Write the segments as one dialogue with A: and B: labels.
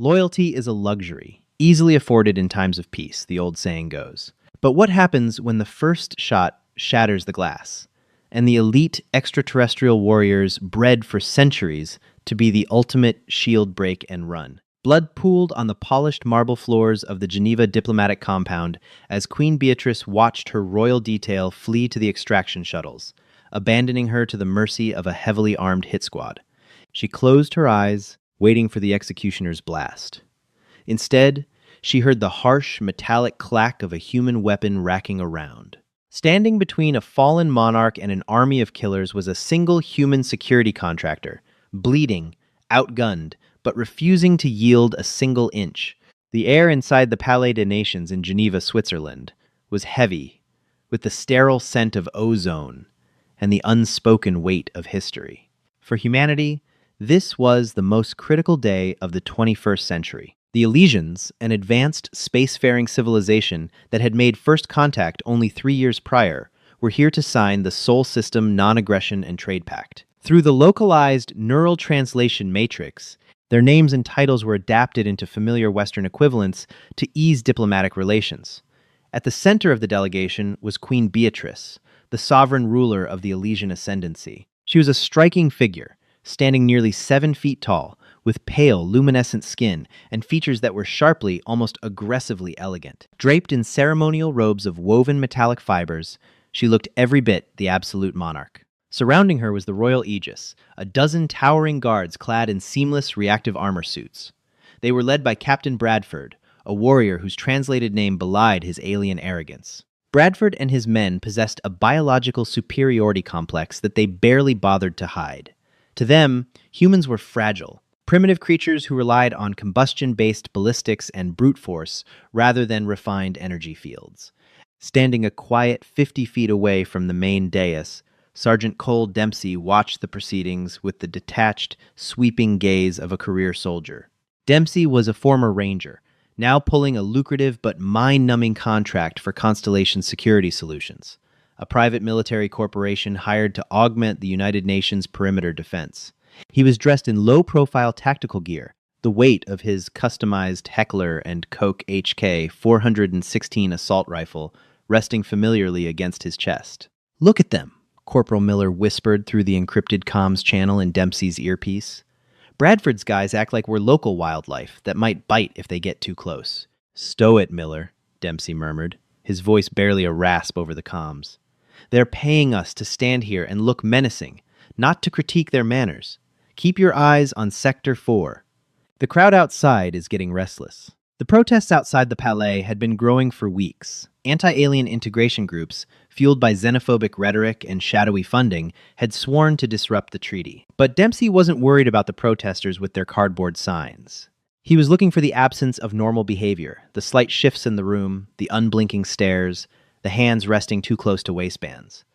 A: Loyalty is a luxury, easily afforded in times of peace, the old saying goes. But what happens when the first shot shatters the glass, and the elite extraterrestrial warriors bred for centuries to be the ultimate shield break and run? Blood pooled on the polished marble floors of the Geneva diplomatic compound as Queen Beatrice watched her royal detail flee to the extraction shuttles, abandoning her to the mercy of a heavily armed hit squad. She closed her eyes, waiting for the executioner's blast. Instead, she heard the harsh, metallic clack of a human weapon racking around. Standing between a fallen monarch and an army of killers was a single human security contractor, bleeding, outgunned, but refusing to yield a single inch. The air inside the Palais des Nations in Geneva, Switzerland, was heavy, with the sterile scent of ozone and the unspoken weight of history. For humanity, this was the most critical day of the 21st century. The Elysians, an advanced spacefaring civilization that had made first contact only 3 years prior, were here to sign the Sol System Non-Aggression and Trade Pact. Through the localized neural translation matrix, their names and titles were adapted into familiar Western equivalents to ease diplomatic relations. At the center of the delegation was Queen Beatrice, the sovereign ruler of the Elysian ascendancy. She was a striking figure, standing nearly 7 feet tall, with pale, luminescent skin and features that were sharply, almost aggressively elegant. Draped in ceremonial robes of woven metallic fibers, she looked every bit the absolute monarch. Surrounding her was the royal aegis, a dozen towering guards clad in seamless reactive armor suits. They were led by Captain Bradford, a warrior whose translated name belied his alien arrogance. Bradford and his men possessed a biological superiority complex that they barely bothered to hide. To them, humans were fragile, primitive creatures who relied on combustion-based ballistics and brute force rather than refined energy fields. Standing a quiet 50 feet away from the main dais, Sergeant Cole Dempsey watched the proceedings with the detached, sweeping gaze of a career soldier. Dempsey was a former ranger, now pulling a lucrative but mind-numbing contract for Constellation Security Solutions, a private military corporation hired to augment the United Nations perimeter defense. He was dressed in low-profile tactical gear, the weight of his customized Heckler & Koch HK 416 assault rifle resting familiarly against his chest. "Look at them," Corporal Miller whispered through the encrypted comms channel in Dempsey's earpiece. "Bradford's guys act like we're local wildlife that might bite if they get too close." "Stow it, Miller," Dempsey murmured, his voice barely a rasp over the comms. "They're paying us to stand here and look menacing, not to critique their manners. Keep your eyes on Sector 4. The crowd outside is getting restless." The protests outside the Palais had been growing for weeks. Anti-alien integration groups, fueled by xenophobic rhetoric and shadowy funding, had sworn to disrupt the treaty. But Dempsey wasn't worried about the protesters with their cardboard signs. He was looking for the absence of normal behavior, the slight shifts in the room, the unblinking stares, the hands resting too close to waistbands.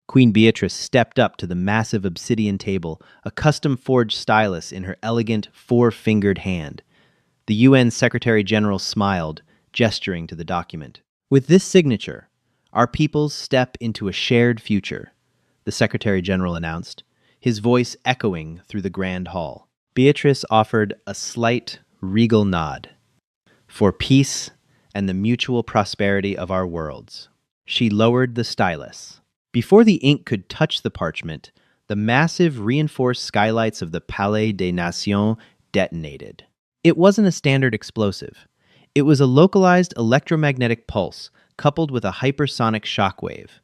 A: Queen Beatrice stepped up to the massive obsidian table, a custom-forged stylus in her elegant, four-fingered hand. The UN Secretary-General smiled, gesturing to the document. "With this signature, our peoples step into a shared future," the Secretary-General announced, his voice echoing through the grand hall. Beatrice offered a slight, regal nod. "For peace and the mutual prosperity of our worlds." She lowered the stylus. Before the ink could touch the parchment, the massive reinforced skylights of the Palais des Nations detonated. It wasn't a standard explosive. It was a localized electromagnetic pulse coupled with a hypersonic shockwave.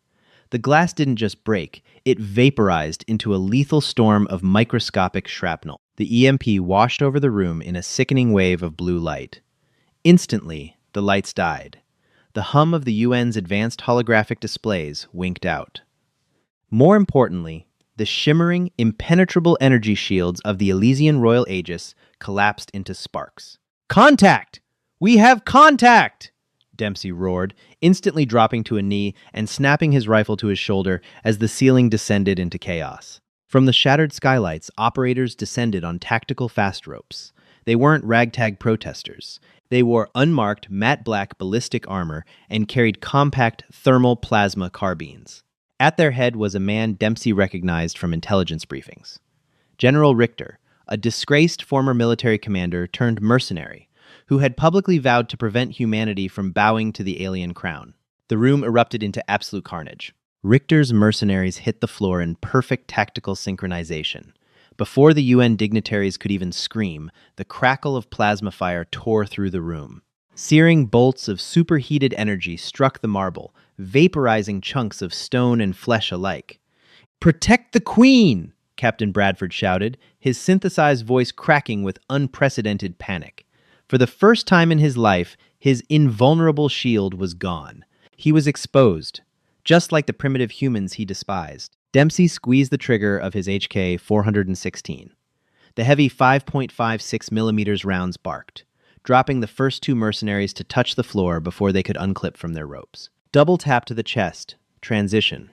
A: The glass didn't just break, it vaporized into a lethal storm of microscopic shrapnel. The EMP washed over the room in a sickening wave of blue light. Instantly, the lights died. The hum of the UN's advanced holographic displays winked out. More importantly, the shimmering, impenetrable energy shields of the Elysian Royal Aegis collapsed into sparks. "Contact! We have contact!" Dempsey roared, instantly dropping to a knee and snapping his rifle to his shoulder as the ceiling descended into chaos. From the shattered skylights, operators descended on tactical fast ropes. They weren't ragtag protesters. They wore unmarked matte black ballistic armor and carried compact thermal plasma carbines. At their head was a man Dempsey recognized from intelligence briefings. General Richter, a disgraced former military commander turned mercenary, who had publicly vowed to prevent humanity from bowing to the alien crown. The room erupted into absolute carnage. Richter's mercenaries hit the floor in perfect tactical synchronization. Before the UN dignitaries could even scream, the crackle of plasma fire tore through the room. Searing bolts of superheated energy struck the marble, vaporizing chunks of stone and flesh alike. "Protect the Queen!" Captain Bradford shouted, his synthesized voice cracking with unprecedented panic. For the first time in his life, his invulnerable shield was gone. He was exposed, just like the primitive humans he despised. Dempsey squeezed the trigger of his HK 416. The heavy 5.56 millimeters rounds barked, dropping the first two mercenaries to touch the floor before they could unclip from their ropes. Double tap to the chest. Transition.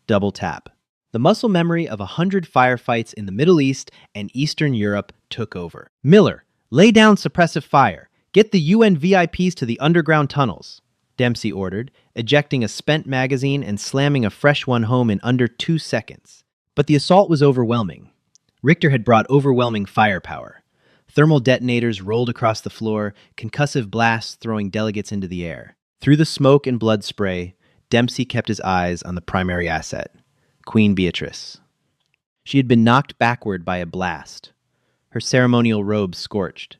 A: Double tap. The muscle memory of 100 firefights in the Middle East and Eastern Europe took over. "Miller, lay down suppressive fire. Get the UN VIPs to the underground tunnels," Dempsey ordered, ejecting a spent magazine and slamming a fresh one home in under 2 seconds. But the assault was overwhelming. Richter had brought overwhelming firepower. Thermal detonators rolled across the floor, concussive blasts throwing delegates into the air. Through the smoke and blood spray, Dempsey kept his eyes on the primary asset, Queen Beatrice. She had been knocked backward by a blast. Her ceremonial robe scorched.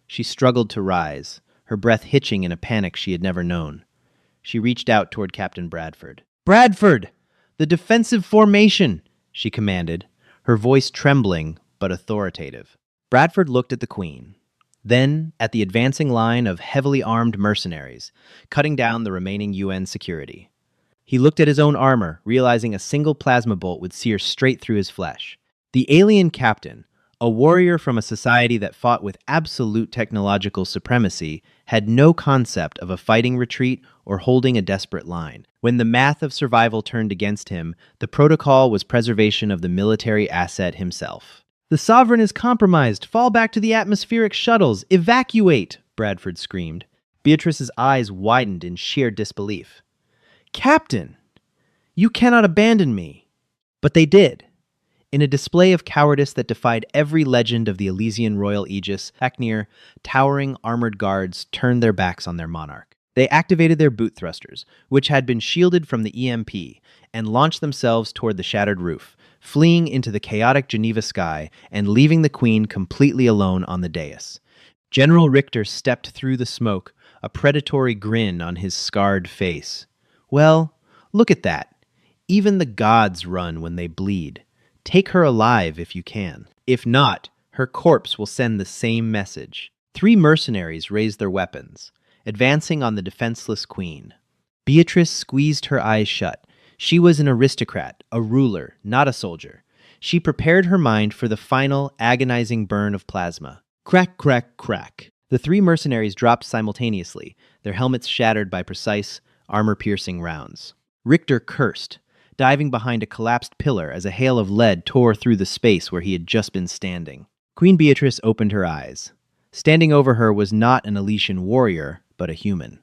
A: She struggled to rise, her breath hitching in a panic she had never known. She reached out toward Captain Bradford. "Bradford! The defensive formation!" she commanded, her voice trembling but authoritative. Bradford looked at the Queen, then at the advancing line of heavily armed mercenaries, cutting down the remaining UN security. He looked at his own armor, realizing a single plasma bolt would sear straight through his flesh. The alien captain, a warrior from a society that fought with absolute technological supremacy, had no concept of a fighting retreat or holding a desperate line. When the math of survival turned against him, the protocol was preservation of the military asset himself. "The Sovereign is compromised. Fall back to the atmospheric shuttles. Evacuate!" Bradford screamed. Beatrice's eyes widened in sheer disbelief. "Captain, you cannot abandon me." But they did. In a display of cowardice that defied every legend of the Elysian royal aegis, Hacknir, towering armored guards turned their backs on their monarch. They activated their boot thrusters, which had been shielded from the EMP, and launched themselves toward the shattered roof, fleeing into the chaotic Geneva sky and leaving the Queen completely alone on the dais. General Richter stepped through the smoke, a predatory grin on his scarred face. "Well, look at that. Even the gods run when they bleed. Take her alive if you can. If not, her corpse will send the same message." 3 mercenaries raised their weapons, advancing on the defenseless Queen. Beatrice squeezed her eyes shut. She was an aristocrat, a ruler, not a soldier. She prepared her mind for the final, agonizing burn of plasma. Crack, crack, crack. The 3 mercenaries dropped simultaneously, their helmets shattered by precise, armor-piercing rounds. Richter cursed, diving behind a collapsed pillar as a hail of lead tore through the space where he had just been standing. Queen Beatrice opened her eyes. Standing over her was not an Elysian warrior, but a human.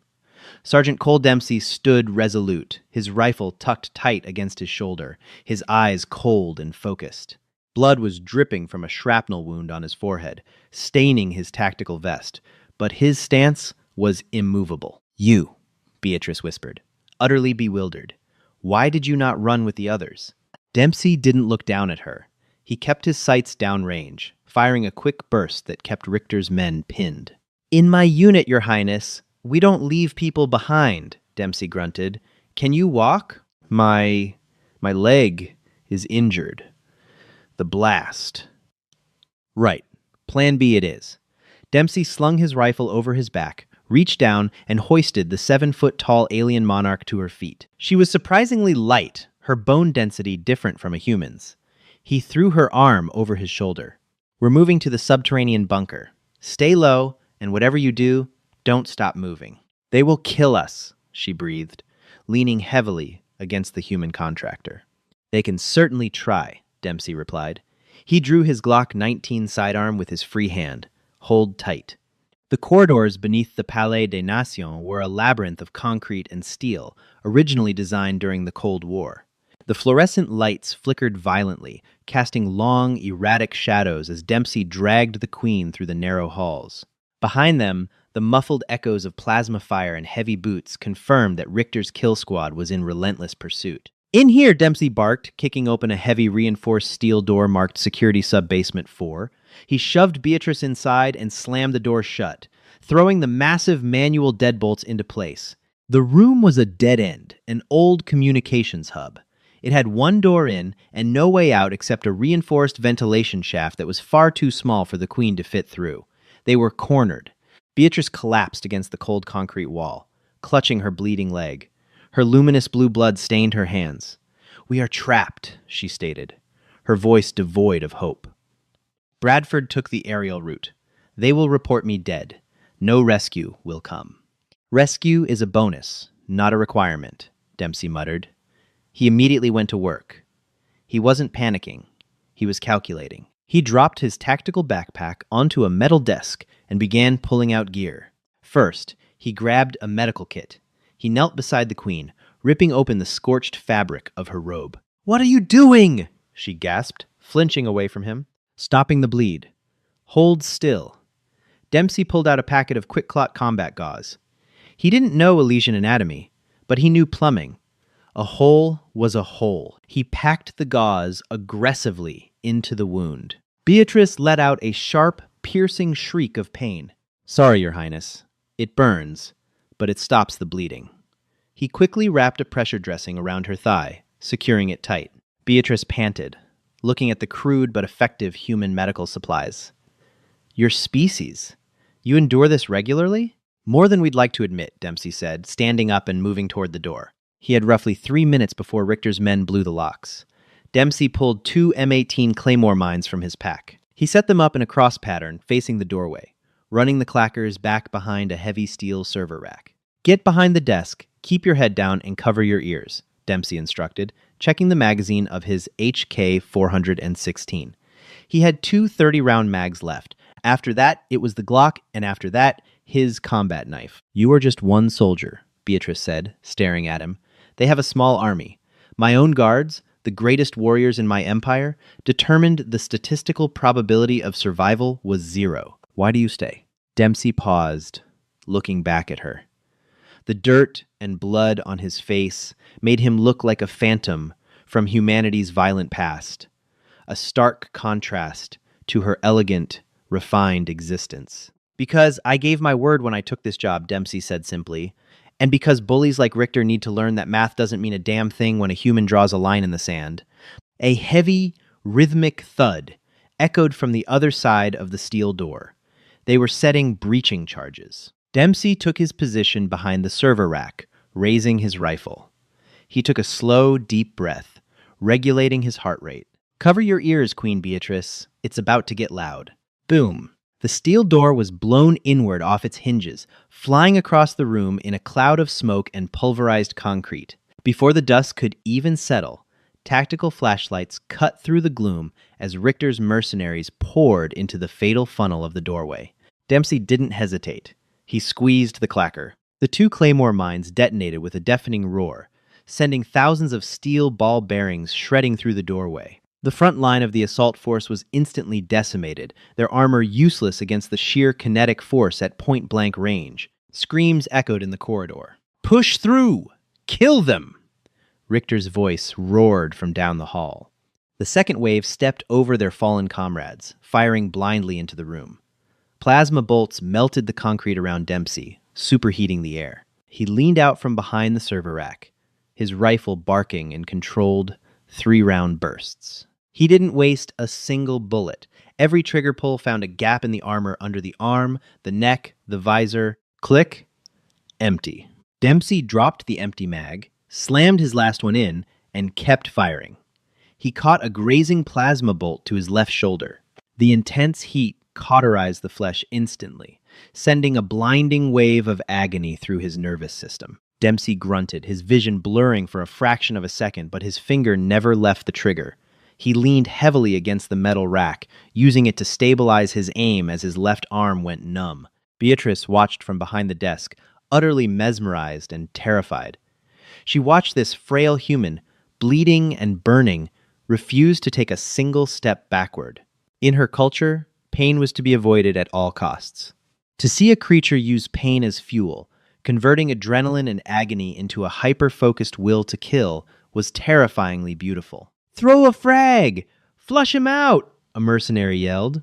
A: Sergeant Cole Dempsey stood resolute, his rifle tucked tight against his shoulder, his eyes cold and focused. Blood was dripping from a shrapnel wound on his forehead, staining his tactical vest, but his stance was immovable. "You," Beatrice whispered, utterly bewildered. "Why did you not run with the others?" Dempsey didn't look down at her. He kept his sights downrange, firing a quick burst that kept Richter's men pinned. "In my unit, Your Highness, we don't leave people behind," Dempsey grunted. "Can you walk?" My leg is injured. The blast." "Right. Plan B it is." Dempsey slung his rifle over his back, reached down, and hoisted the 7-foot-tall alien monarch to her feet. She was surprisingly light, her bone density different from a human's. He threw her arm over his shoulder. "We're moving to the subterranean bunker. Stay low, and whatever you do, don't stop moving." "They will kill us," she breathed, leaning heavily against the human contractor. "They can certainly try," Dempsey replied. He drew his Glock 19 sidearm with his free hand. "Hold tight." The corridors beneath the Palais des Nations were a labyrinth of concrete and steel, originally designed during the Cold War. The fluorescent lights flickered violently, casting long, erratic shadows as Dempsey dragged the queen through the narrow halls. Behind them, the muffled echoes of plasma fire and heavy boots confirmed that Richter's kill squad was in relentless pursuit. "In here," Dempsey barked, kicking open a heavy reinforced steel door marked Security Sub-Basement 4. He shoved Beatrice inside and slammed the door shut, throwing the massive manual deadbolts into place. The room was a dead end, an old communications hub. It had one door in and no way out except a reinforced ventilation shaft that was far too small for the queen to fit through. They were cornered. Beatrice collapsed against the cold concrete wall, clutching her bleeding leg. Her luminous blue blood stained her hands. "We are trapped," she stated, her voice devoid of hope. Bradford took the aerial route. "They will report me dead. No rescue will come." "Rescue is a bonus, not a requirement," Dempsey muttered. He immediately went to work. He wasn't panicking. He was calculating. He dropped his tactical backpack onto a metal desk and began pulling out gear. First, he grabbed a medical kit. He knelt beside the queen, ripping open the scorched fabric of her robe. "What are you doing?" she gasped, flinching away from him. "Stopping the bleed. Hold still." Dempsey pulled out a packet of quick-clot combat gauze. He didn't know Elysian anatomy, but he knew plumbing. A hole was a hole. He packed the gauze aggressively into the wound. Beatrice let out a sharp, piercing shriek of pain. "Sorry, Your Highness. It burns, but it stops the bleeding." He quickly wrapped a pressure dressing around her thigh, securing it tight. Beatrice panted, looking at the crude but effective human medical supplies. "Your species? You endure this regularly?" "More than we'd like to admit," Dempsey said, standing up and moving toward the door. He had roughly 3 minutes before Richter's men blew the locks. Dempsey pulled 2 M18 Claymore mines from his pack. He set them up in a cross pattern, facing the doorway, running the clackers back behind a heavy steel server rack. "Get behind the desk, keep your head down, and cover your ears," Dempsey instructed, checking the magazine of his HK 416. He had 2 30-round mags left. After that, it was the Glock, and after that, his combat knife. "You are just one soldier," Beatrice said, staring at him. "They have a small army. My own guards, the greatest warriors in my empire, determined the statistical probability of survival was 0. Why do you stay?" Dempsey paused, looking back at her. The dirt and blood on his face made him look like a phantom from humanity's violent past, a stark contrast to her elegant, refined existence. "Because I gave my word when I took this job," Dempsey said simply. "And because bullies like Richter need to learn that math doesn't mean a damn thing when a human draws a line in the sand." A heavy, rhythmic thud echoed from the other side of the steel door. They were setting breaching charges. Dempsey took his position behind the server rack, raising his rifle. He took a slow, deep breath, regulating his heart rate. "Cover your ears, Queen Beatrice. It's about to get loud." Boom. The steel door was blown inward off its hinges, flying across the room in a cloud of smoke and pulverized concrete. Before the dust could even settle, tactical flashlights cut through the gloom as Richter's mercenaries poured into the fatal funnel of the doorway. Dempsey didn't hesitate. He squeezed the clacker. The 2 Claymore mines detonated with a deafening roar, sending thousands of steel ball bearings shredding through the doorway. The front line of the assault force was instantly decimated, their armor useless against the sheer kinetic force at point-blank range. Screams echoed in the corridor. "Push through! Kill them!" Richter's voice roared from down the hall. The second wave stepped over their fallen comrades, firing blindly into the room. Plasma bolts melted the concrete around Dempsey, superheating the air. He leaned out from behind the server rack, his rifle barking in controlled 3-round bursts. He didn't waste a single bullet. Every trigger pull found a gap in the armor under the arm, the neck, the visor. Click. Empty. Dempsey dropped the empty mag, slammed his last one in, and kept firing. He caught a grazing plasma bolt to his left shoulder. The intense heat cauterized the flesh instantly, sending a blinding wave of agony through his nervous system. Dempsey grunted, his vision blurring for a fraction of a second, but his finger never left the trigger. He leaned heavily against the metal rack, using it to stabilize his aim as his left arm went numb. Beatrice watched from behind the desk, utterly mesmerized and terrified. She watched this frail human bleeding and burning, refused to take a single step backward. In her culture, pain was to be avoided at all costs. To see a creature use pain as fuel, converting adrenaline and agony into a hyper-focused will to kill, was terrifyingly beautiful. "Throw a frag! Flush him out!" a mercenary yelled.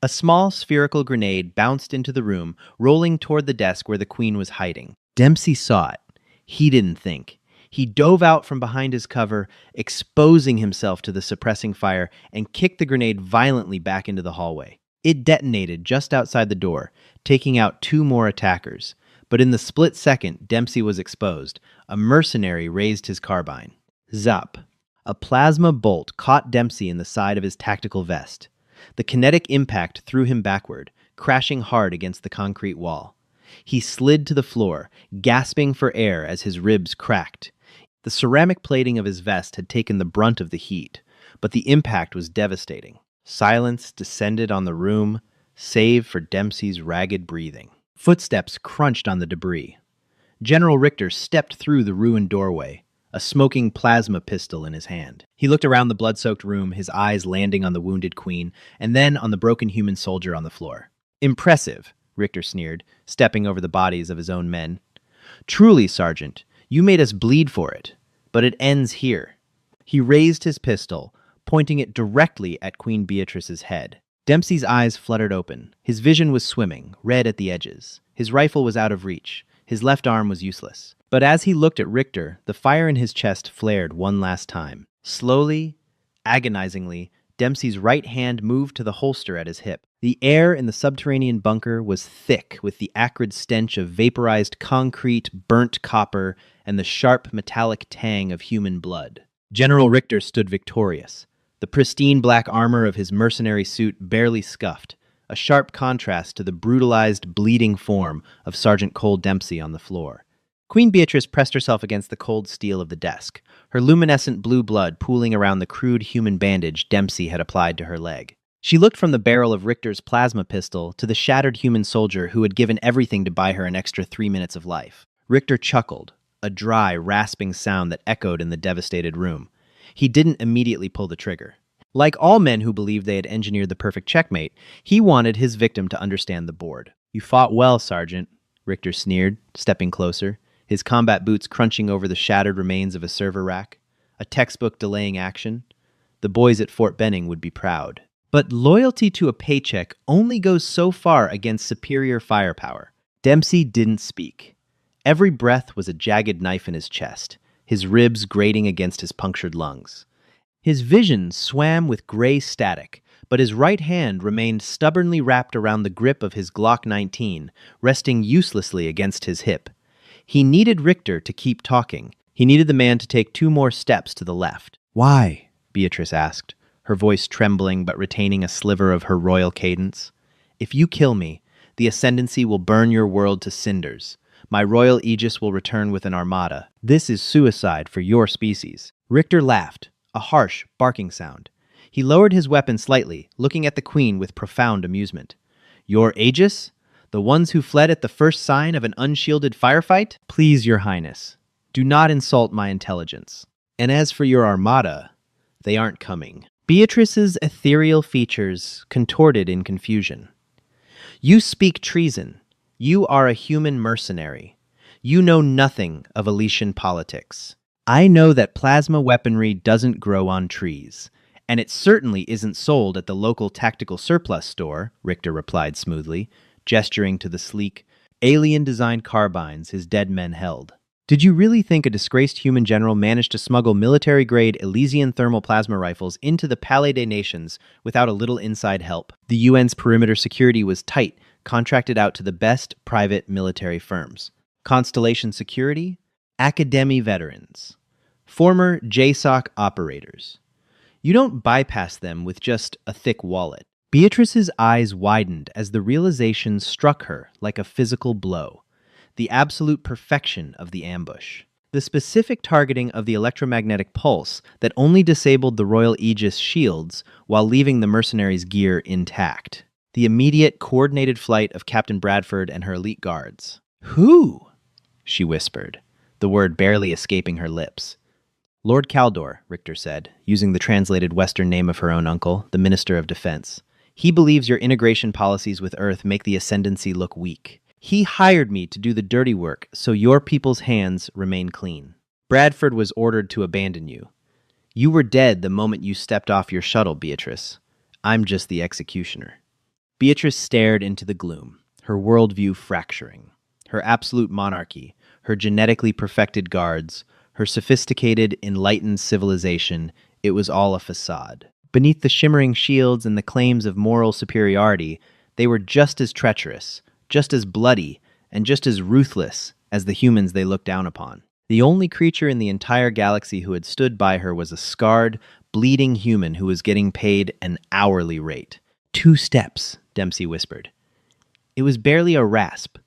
A: A small spherical grenade bounced into the room, rolling toward the desk where the queen was hiding. Dempsey saw it. He didn't think. He dove out from behind his cover, exposing himself to the suppressing fire, and kicked the grenade violently back into the hallway. It detonated just outside the door, taking out 2 more attackers. But in the split second Dempsey was exposed, a mercenary raised his carbine. Zap! A plasma bolt caught Dempsey in the side of his tactical vest. The kinetic impact threw him backward, crashing hard against the concrete wall. He slid to the floor, gasping for air as his ribs cracked. The ceramic plating of his vest had taken the brunt of the heat, but the impact was devastating. Silence descended on the room, save for Dempsey's ragged breathing. Footsteps crunched on the debris. General Richter stepped through the ruined doorway, a smoking plasma pistol in his hand. He looked around the blood-soaked room, his eyes landing on the wounded queen, and then on the broken human soldier on the floor. "Impressive," Richter sneered, stepping over the bodies of his own men. "Truly, Sergeant, you made us bleed for it, but it ends here." He raised his pistol, pointing it directly at Queen Beatrice's head. Dempsey's eyes fluttered open. His vision was swimming, red at the edges. His rifle was out of reach. His left arm was useless. But as he looked at Richter, the fire in his chest flared one last time. Slowly, agonizingly, Dempsey's right hand moved to the holster at his hip. The air in the subterranean bunker was thick with the acrid stench of vaporized concrete, burnt copper, and the sharp metallic tang of human blood. General Richter stood victorious, the pristine black armor of his mercenary suit barely scuffed, a sharp contrast to the brutalized, bleeding form of Sergeant Cole Dempsey on the floor. Queen Beatrice pressed herself against the cold steel of the desk, her luminescent blue blood pooling around the crude human bandage Dempsey had applied to her leg. She looked from the barrel of Richter's plasma pistol to the shattered human soldier who had given everything to buy her an extra 3 minutes of life. Richter chuckled, a dry, rasping sound that echoed in the devastated room. He didn't immediately pull the trigger. Like all men who believed they had engineered the perfect checkmate, he wanted his victim to understand the board. "You fought well, Sergeant," Richter sneered, stepping closer, his combat boots crunching over the shattered remains of a server rack. A textbook delaying action. The boys at Fort Benning would be proud. But loyalty to a paycheck only goes so far against superior firepower. Dempsey didn't speak. Every breath was a jagged knife in his chest, his ribs grating against his punctured lungs. His vision swam with gray static, but his right hand remained stubbornly wrapped around the grip of his Glock 19, resting uselessly against his hip. He needed Richter to keep talking. He needed the man to take 2 more steps to the left. "Why?" Beatrice asked, her voice trembling but retaining a sliver of her royal cadence. "If you kill me, the Ascendancy will burn your world to cinders. My royal aegis will return with an armada. This is suicide for your species." Richter laughed, a harsh, barking sound. He lowered his weapon slightly, looking at the queen with profound amusement. "Your aegis? The ones who fled at the first sign of an unshielded firefight? Please, your highness, do not insult my intelligence. And as for your armada, they aren't coming." Beatrice's ethereal features contorted in confusion. "You speak treason. You are a human mercenary. You know nothing of Elysian politics. I know that plasma weaponry doesn't grow on trees, and it certainly isn't sold at the local tactical surplus store," Richter replied smoothly, gesturing to the sleek, alien-designed carbines his dead men held. "Did you really think a disgraced human general managed to smuggle military-grade Elysian thermal plasma rifles into the Palais des Nations without a little inside help? The UN's perimeter security was tight, contracted out to the best private military firms. Constellation Security, Academy veterans, former JSOC operators. You don't bypass them with just a thick wallet." Beatrice's eyes widened as the realization struck her like a physical blow. The absolute perfection of the ambush. The specific targeting of the electromagnetic pulse that only disabled the Royal Aegis shields while leaving the mercenaries' gear intact. The immediate, coordinated flight of Captain Bradford and her elite guards. "Who?" she whispered, the word barely escaping her lips. Lord Caldor, Richter said, using the translated Western name of her own uncle, the Minister of Defense. He believes your integration policies with Earth make the Ascendancy look weak. He hired me to do the dirty work so your people's hands remain clean. Bradford was ordered to abandon you. You were dead the moment you stepped off your shuttle, Beatrice. I'm just the executioner. Beatrice stared into the gloom, her worldview fracturing. Her absolute monarchy, her genetically perfected guards, her sophisticated, enlightened civilization, it was all a facade. Beneath the shimmering shields and the claims of moral superiority, they were just as treacherous, just as bloody, and just as ruthless as the humans they looked down upon. The only creature in the entire galaxy who had stood by her was a scarred, bleeding human who was getting paid an hourly rate. 2 steps, Dempsey whispered. It was barely a rasp,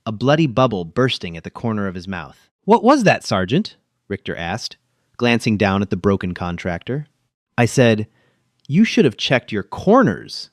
A: a bloody bubble bursting at the corner of his mouth. "What was that, Sergeant?" Richter asked, glancing down at the broken contractor. "I said, you should have checked your corners,"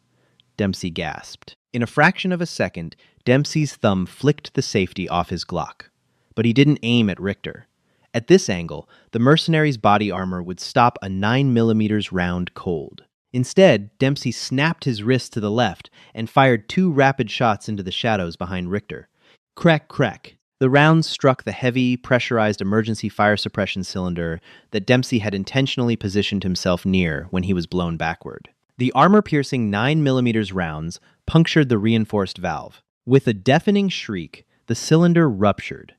A: Dempsey gasped. In a fraction of a second, Dempsey's thumb flicked the safety off his Glock. But he didn't aim at Richter. At this angle, the mercenary's body armor would stop a 9mm round cold. Instead, Dempsey snapped his wrist to the left and fired 2 rapid shots into the shadows behind Richter. Crack, crack. The rounds struck the heavy, pressurized emergency fire suppression cylinder that Dempsey had intentionally positioned himself near when he was blown backward. The armor-piercing 9mm rounds punctured the reinforced valve. With a deafening shriek, the cylinder ruptured.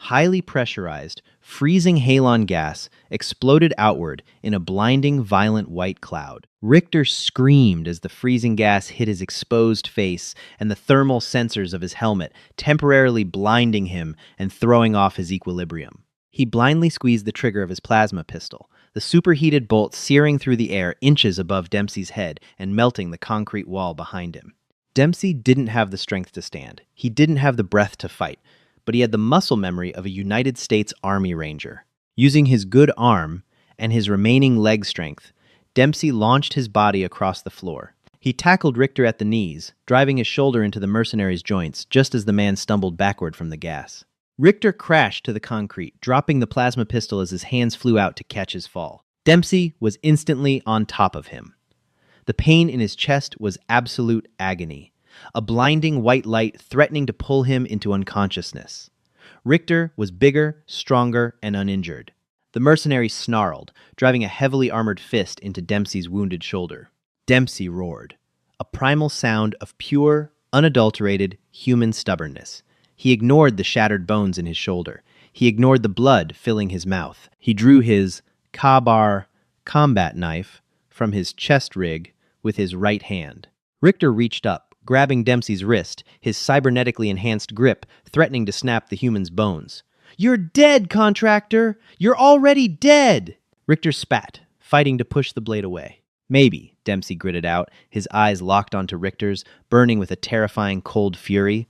A: Highly pressurized, freezing halon gas exploded outward in a blinding, violent white cloud. Richter screamed as the freezing gas hit his exposed face and the thermal sensors of his helmet, temporarily blinding him and throwing off his equilibrium. He blindly squeezed the trigger of his plasma pistol, the superheated bolt searing through the air inches above Dempsey's head and melting the concrete wall behind him. Dempsey didn't have the strength to stand. He didn't have the breath to fight. But he had the muscle memory of a United States Army Ranger. Using his good arm and his remaining leg strength, Dempsey launched his body across the floor. He tackled Richter at the knees, driving his shoulder into the mercenary's joints just as the man stumbled backward from the gas. Richter crashed to the concrete, dropping the plasma pistol as his hands flew out to catch his fall. Dempsey was instantly on top of him. The pain in his chest was absolute agony. A blinding white light threatening to pull him into unconsciousness. Richter was bigger, stronger, and uninjured. The mercenary snarled, driving a heavily armored fist into Dempsey's wounded shoulder. Dempsey roared, a primal sound of pure, unadulterated human stubbornness. He ignored the shattered bones in his shoulder. He ignored the blood filling his mouth. He drew his Ka-Bar combat knife from his chest rig with his right hand. Richter reached up, grabbing Dempsey's wrist, his cybernetically enhanced grip threatening to snap the human's bones. "You're dead, contractor! You're already dead!" Richter spat, fighting to push the blade away. "Maybe," Dempsey gritted out, his eyes locked onto Richter's, burning with a terrifying cold fury.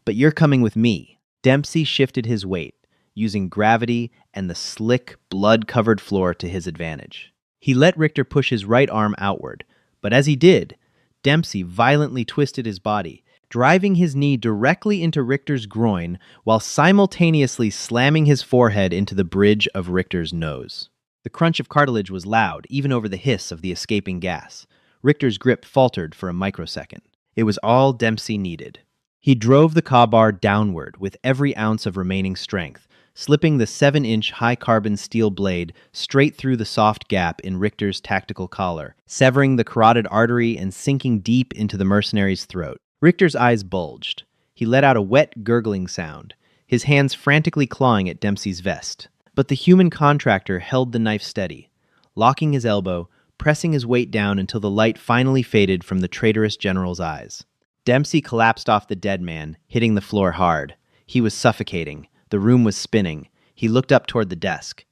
A: "But you're coming with me." Dempsey shifted his weight, using gravity and the slick, blood-covered floor to his advantage. He let Richter push his right arm outward, but as he did, Dempsey violently twisted his body, driving his knee directly into Richter's groin while simultaneously slamming his forehead into the bridge of Richter's nose. The crunch of cartilage was loud, even over the hiss of the escaping gas. Richter's grip faltered for a microsecond. It was all Dempsey needed. He drove the Ka-Bar downward with every ounce of remaining strength, slipping the 7-inch high-carbon steel blade straight through the soft gap in Richter's tactical collar, severing the carotid artery and sinking deep into the mercenary's throat. Richter's eyes bulged. He let out a wet, gurgling sound, his hands frantically clawing at Dempsey's vest. But the human contractor held the knife steady, locking his elbow, pressing his weight down until the light finally faded from the traitorous general's eyes. Dempsey collapsed off the dead man, hitting the floor hard. He was suffocating. The room was spinning. He looked up toward the desk.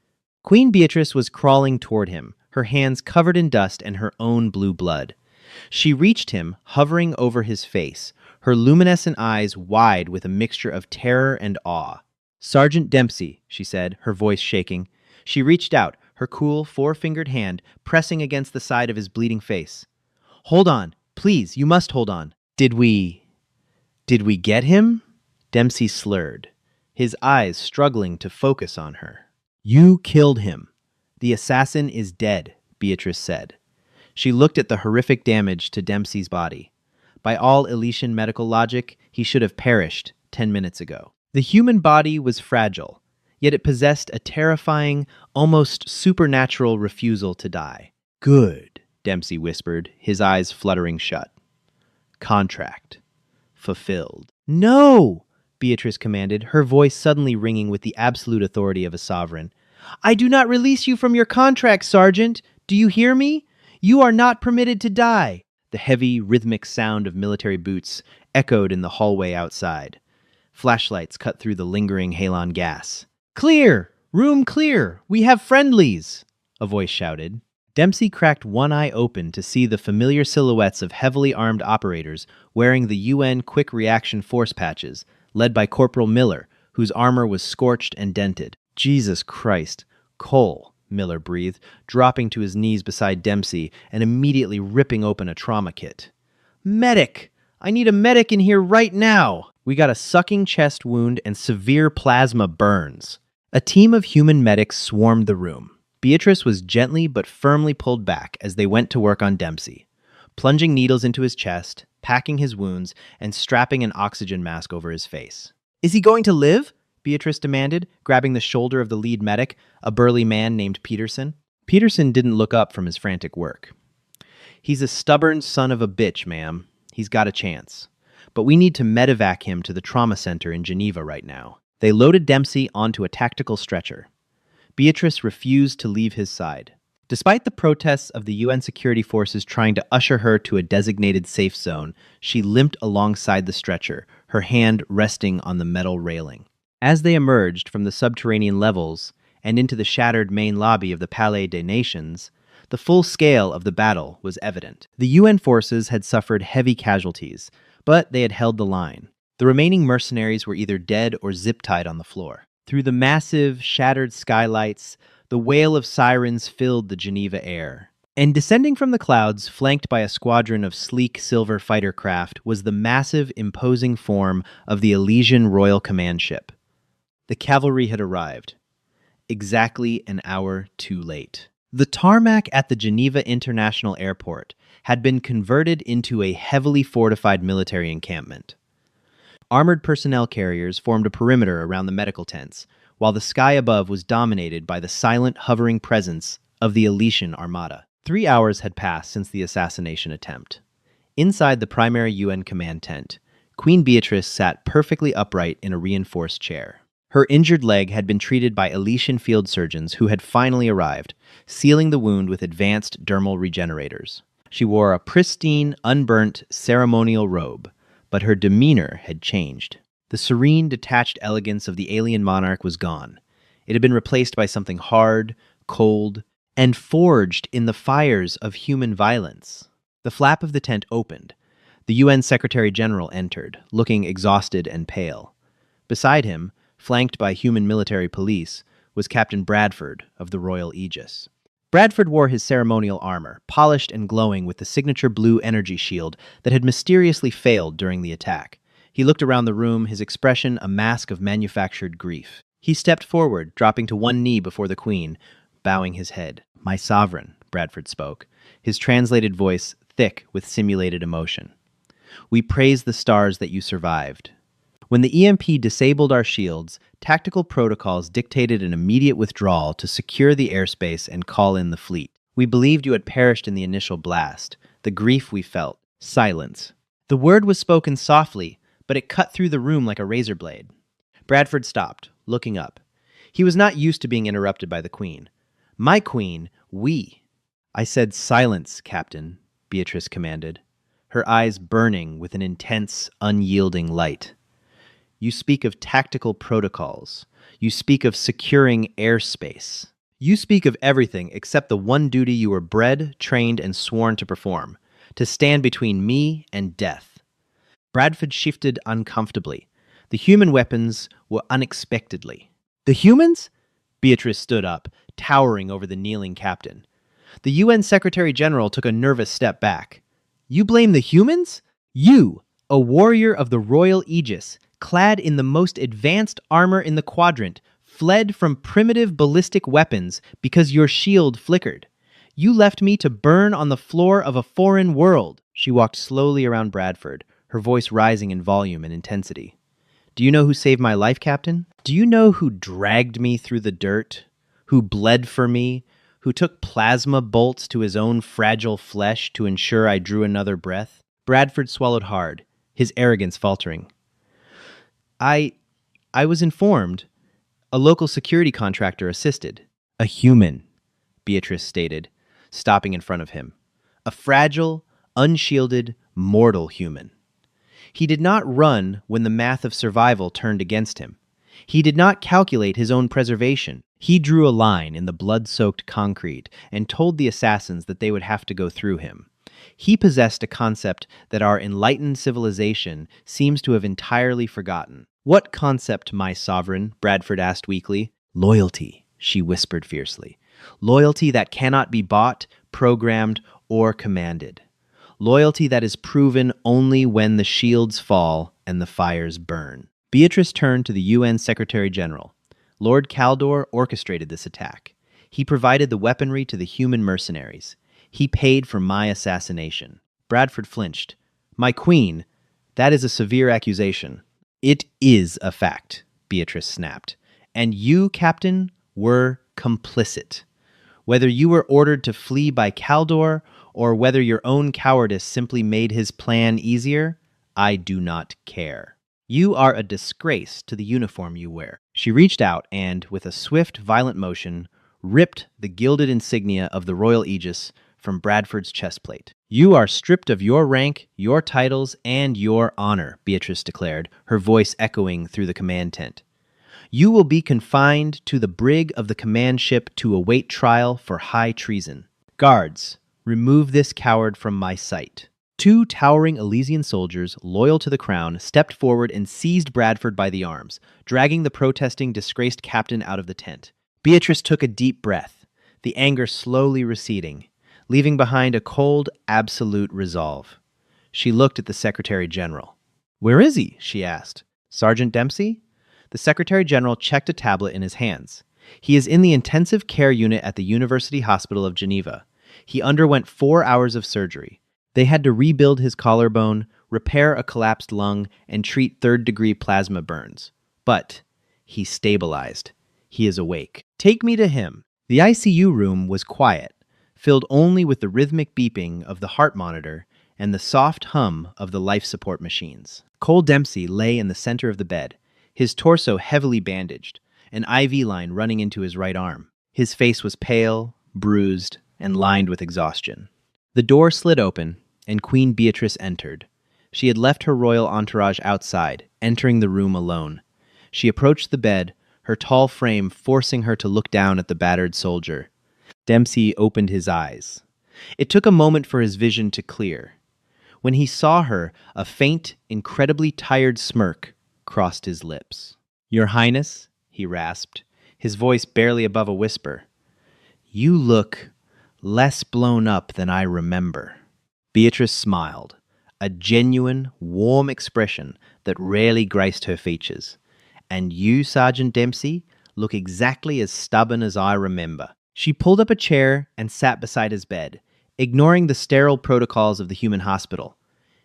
A: Queen Beatrice was crawling toward him, her hands covered in dust and her own blue blood. She reached him, hovering over his face, her luminescent eyes wide with a mixture of terror and awe. "Sergeant Dempsey," she said, her voice shaking. She reached out, her cool, four-fingered hand pressing against the side of his bleeding face. "Hold on. Please, you must hold on." Did we get him?" Dempsey slurred, his eyes struggling to focus on her. You killed him. The assassin is dead, Beatrice said. She looked at the horrific damage to Dempsey's body. By all Elysian medical logic, he should have perished 10 minutes ago. The human body was fragile, yet it possessed a terrifying, almost supernatural refusal to die. Good, Dempsey whispered, his eyes fluttering shut. Contract. Fulfilled. No! Beatrice commanded, her voice suddenly ringing with the absolute authority of a sovereign. I do not release you from your contract, Sergeant. Do you hear me? You are not permitted to die. The heavy, rhythmic sound of military boots echoed in the hallway outside. Flashlights cut through the lingering halon gas. Clear! Room clear! We have friendlies! A voice shouted. Dempsey cracked one eye open to see the familiar silhouettes of heavily armed operators wearing the UN Quick Reaction Force patches, led by Corporal Miller, whose armor was scorched and dented. Jesus Christ. Cole, Miller breathed, dropping to his knees beside Dempsey and immediately ripping open a trauma kit. Medic! I need a medic in here right now! We got a sucking chest wound and severe plasma burns. A team of human medics swarmed the room. Beatrice was gently but firmly pulled back as they went to work on Dempsey, plunging needles into his chest, packing his wounds, and strapping an oxygen mask over his face. Is he going to live? Beatrice demanded, grabbing the shoulder of the lead medic, a burly man named Peterson. Peterson didn't look up from his frantic work. He's a stubborn son of a bitch, ma'am. He's got a chance. But we need to medevac him to the trauma center in Geneva right now. They loaded Dempsey onto a tactical stretcher. Beatrice refused to leave his side. Despite the protests of the UN security forces trying to usher her to a designated safe zone, she limped alongside the stretcher, her hand resting on the metal railing. As they emerged from the subterranean levels and into the shattered main lobby of the Palais des Nations, the full scale of the battle was evident. The UN forces had suffered heavy casualties, but they had held the line. The remaining mercenaries were either dead or zip-tied on the floor. Through the massive, shattered skylights, the wail of sirens filled the Geneva air. And descending from the clouds, flanked by a squadron of sleek silver fighter craft, was the massive, imposing form of the Elysian Royal Command ship. The cavalry had arrived. Exactly an hour too late. The tarmac at the Geneva International Airport had been converted into a heavily fortified military encampment. Armored personnel carriers formed a perimeter around the medical tents, while the sky above was dominated by the silent, hovering presence of the Elysian Armada. 3 hours had passed since the assassination attempt. Inside the primary UN command tent, Queen Beatrice sat perfectly upright in a reinforced chair. Her injured leg had been treated by Elysian field surgeons who had finally arrived, sealing the wound with advanced dermal regenerators. She wore a pristine, unburnt, ceremonial robe, but her demeanor had changed. The serene, detached elegance of the alien monarch was gone. It had been replaced by something hard, cold, and forged in the fires of human violence. The flap of the tent opened. The UN Secretary-General entered, looking exhausted and pale. Beside him, flanked by human military police, was Captain Bradford of the Royal Aegis. Bradford wore his ceremonial armor, polished and glowing with the signature blue energy shield that had mysteriously failed during the attack. He looked around the room, his expression a mask of manufactured grief. He stepped forward, dropping to one knee before the Queen, bowing his head. "My sovereign," Bradford spoke, his translated voice thick with simulated emotion. "We praise the stars that you survived. When the EMP disabled our shields, tactical protocols dictated an immediate withdrawal to secure the airspace and call in the fleet. We believed you had perished in the initial blast. The grief we felt. Silence." The word was spoken softly, but it cut through the room like a razor blade. Bradford stopped, looking up. He was not used to being interrupted by the Queen. "My Queen, we." "I said silence, Captain," Beatrice commanded, her eyes burning with an intense, unyielding light. "You speak of tactical protocols. You speak of securing airspace. You speak of everything except the one duty you were bred, trained, and sworn to perform, to stand between me and death." Bradford shifted uncomfortably. The human weapons were unexpectedly. "The humans?" Beatrice stood up, towering over the kneeling captain. The UN Secretary-General took a nervous step back. "You blame the humans? You, a warrior of the Royal Aegis, clad in the most advanced armor in the quadrant, fled from primitive ballistic weapons because your shield flickered. You left me to burn on the floor of a foreign world." She walked slowly around Bradford, her voice rising in volume and intensity. "Do you know who saved my life, Captain? Do you know who dragged me through the dirt? Who bled for me? Who took plasma bolts to his own fragile flesh to ensure I drew another breath?" Bradford swallowed hard, his arrogance faltering. I was informed. A local security contractor assisted. "A human," Beatrice stated, stopping in front of him. "A fragile, unshielded, mortal human." He did not run when the math of survival turned against him. He did not calculate his own preservation. He drew a line in the blood-soaked concrete and told the assassins that they would have to go through him. He possessed a concept that our enlightened civilization seems to have entirely forgotten. "What concept, my sovereign?" Bradford asked weakly. "Loyalty," she whispered fiercely. "Loyalty that cannot be bought, programmed, or commanded. Loyalty that is proven only when the shields fall and the fires burn." Beatrice turned to the UN Secretary General. Lord Caldor orchestrated this attack. He provided the weaponry to the human mercenaries. He paid for my assassination. Bradford flinched. "My queen, that is a severe accusation." "It is a fact," Beatrice snapped. "And you, Captain, were complicit. Whether you were ordered to flee by Caldor or whether your own cowardice simply made his plan easier, I do not care. You are a disgrace to the uniform you wear." She reached out and, with a swift, violent motion, ripped the gilded insignia of the royal aegis from Bradford's chestplate. "You are stripped of your rank, your titles, and your honor," Beatrice declared, her voice echoing through the command tent. "You will be confined to the brig of the command ship to await trial for high treason. Guards, remove this coward from my sight." Two towering Elysian soldiers, loyal to the crown, stepped forward and seized Bradford by the arms, dragging the protesting, disgraced captain out of the tent. Beatrice took a deep breath, the anger slowly receding, leaving behind a cold, absolute resolve. She looked at the Secretary General. "Where is he?" she asked. "Sergeant Dempsey?" The Secretary General checked a tablet in his hands. "He is in the intensive care unit at the University Hospital of Geneva. He underwent 4 hours of surgery. They had to rebuild his collarbone, repair a collapsed lung, and treat third-degree plasma burns. But he stabilized. He is awake. Take me to him." The ICU room was quiet, filled only with the rhythmic beeping of the heart monitor and the soft hum of the life support machines. Cole Dempsey lay in the center of the bed, his torso heavily bandaged, an IV line running into his right arm. His face was pale, bruised, and lined with exhaustion. The door slid open, and Queen Beatrice entered. She had left her royal entourage outside, entering the room alone. She approached the bed, her tall frame forcing her to look down at the battered soldier. Dempsey opened his eyes. It took a moment for his vision to clear. When he saw her, a faint, incredibly tired smirk crossed his lips. "Your Highness," he rasped, his voice barely above a whisper, "you look less blown up than I remember." Beatrice smiled, a genuine, warm expression that rarely graced her features. "And you, Sergeant Dempsey, look exactly as stubborn as I remember." She pulled up a chair and sat beside his bed, ignoring the sterile protocols of the human hospital.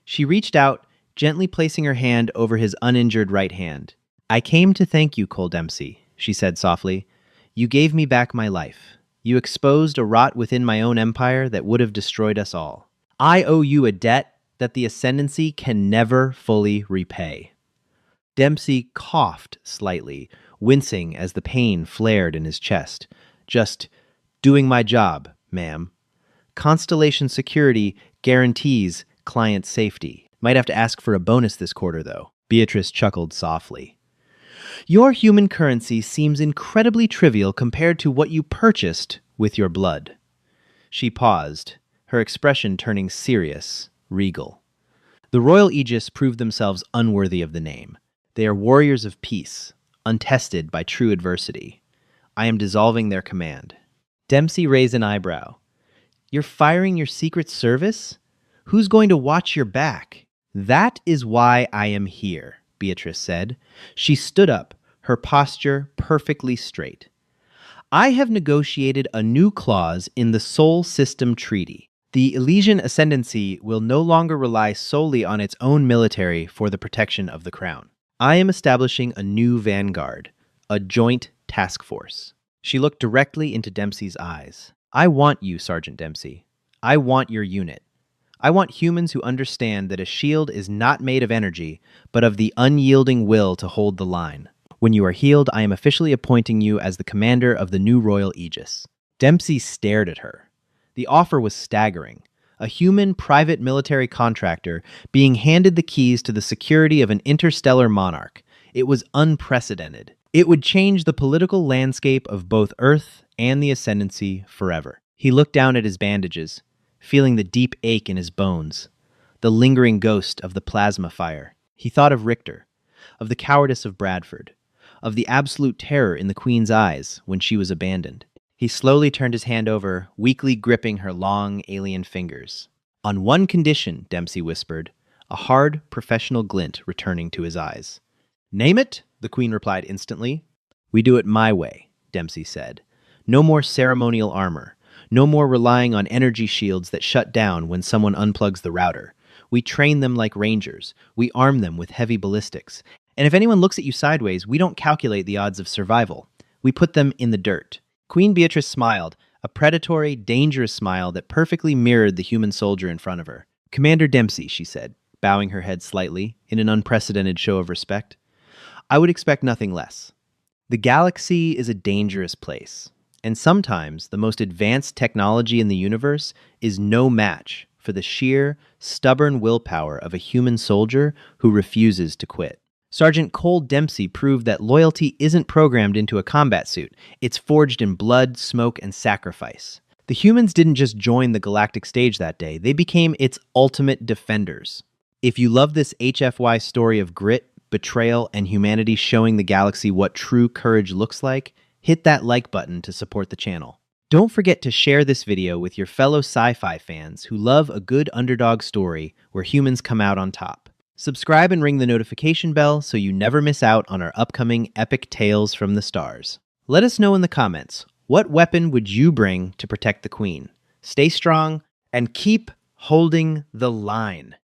A: She reached out, gently placing her hand over his uninjured right hand. "I came to thank you, Cole Dempsey," she said softly. "You gave me back my life. You exposed a rot within my own empire that would have destroyed us all. I owe you a debt that the Ascendancy can never fully repay." Dempsey coughed slightly, wincing as the pain flared in his chest. "Just doing my job, ma'am. Constellation Security guarantees client safety. Might have to ask for a bonus this quarter, though." Beatrice chuckled softly. "Your human currency seems incredibly trivial compared to what you purchased with your blood." She paused, her expression turning serious, regal. "The royal aegis proved themselves unworthy of the name. They are warriors of peace, untested by true adversity. I am dissolving their command." Dempsey raised an eyebrow. "You're firing your Secret Service? Who's going to watch your back?" "That is why I am here," Beatrice said. She stood up, her posture perfectly straight. I have negotiated a new clause in the Sol System Treaty. The Elysian Ascendancy will no longer rely solely on its own military for the protection of the crown. I am establishing a new vanguard, a joint task force. She looked directly into Dempsey's eyes. I want you, Sergeant Dempsey. I want your unit. I want humans who understand that a shield is not made of energy, but of the unyielding will to hold the line. When you are healed, I am officially appointing you as the commander of the new Royal Aegis. Dempsey stared at her. The offer was staggering. A human private military contractor being handed the keys to the security of an interstellar monarch. It was unprecedented. It would change the political landscape of both Earth and the Ascendancy forever. He looked down at his bandages, feeling the deep ache in his bones, the lingering ghost of the plasma fire. He thought of Richter, of the cowardice of Bradford, of the absolute terror in the Queen's eyes when she was abandoned. He slowly turned his hand over, weakly gripping her long, alien fingers. On one condition, Dempsey whispered, a hard, professional glint returning to his eyes. Name it, the Queen replied instantly. We do it my way, Dempsey said. No more ceremonial armor. No more relying on energy shields that shut down when someone unplugs the router. We train them like rangers. We arm them with heavy ballistics. And if anyone looks at you sideways, we don't calculate the odds of survival. We put them in the dirt. Queen Beatrice smiled, a predatory, dangerous smile that perfectly mirrored the human soldier in front of her. Commander Dempsey, she said, bowing her head slightly, in an unprecedented show of respect. I would expect nothing less. The galaxy is a dangerous place, and sometimes the most advanced technology in the universe is no match for the sheer, stubborn willpower of a human soldier who refuses to quit. Sergeant Cole Dempsey proved that loyalty isn't programmed into a combat suit. It's forged in blood, smoke, and sacrifice. The humans didn't just join the galactic stage that day, they became its ultimate defenders. If you love this HFY story of grit, betrayal, and humanity showing the galaxy what true courage looks like, hit that like button to support the channel. Don't forget to share this video with your fellow sci-fi fans who love a good underdog story where humans come out on top. Subscribe and ring the notification bell so you never miss out on our upcoming epic tales from the stars. Let us know in the comments, what weapon would you bring to protect the Queen? Stay strong and keep holding the line.